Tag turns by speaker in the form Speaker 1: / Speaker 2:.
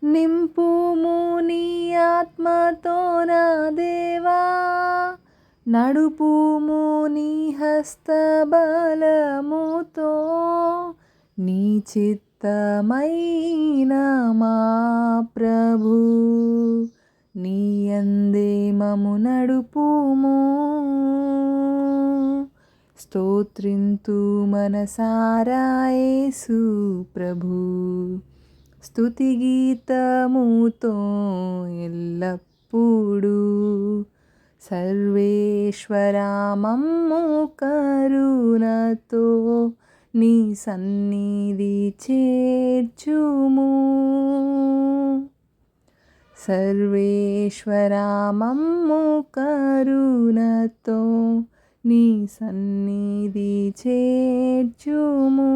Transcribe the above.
Speaker 1: నింపుము నీ ఆత్మతో నా దేవా, నడుపుము నీ హస్తబలముతో, నీ చిత్తమైన మా ప్రభు, నీ యందే మము నడుపుము. స్తోత్రింతు మనసారా యేసు ప్రభు, స్తుతి గీతముతో ఎల్లప్పుడూ. సర్వేశ్వరా మమ్ము కరుణతో నీ సన్నిధి చేర్చుము. సర్వేశ్వరా మమ్ము కరుణతో నీ సన్నిధి చేర్చుము.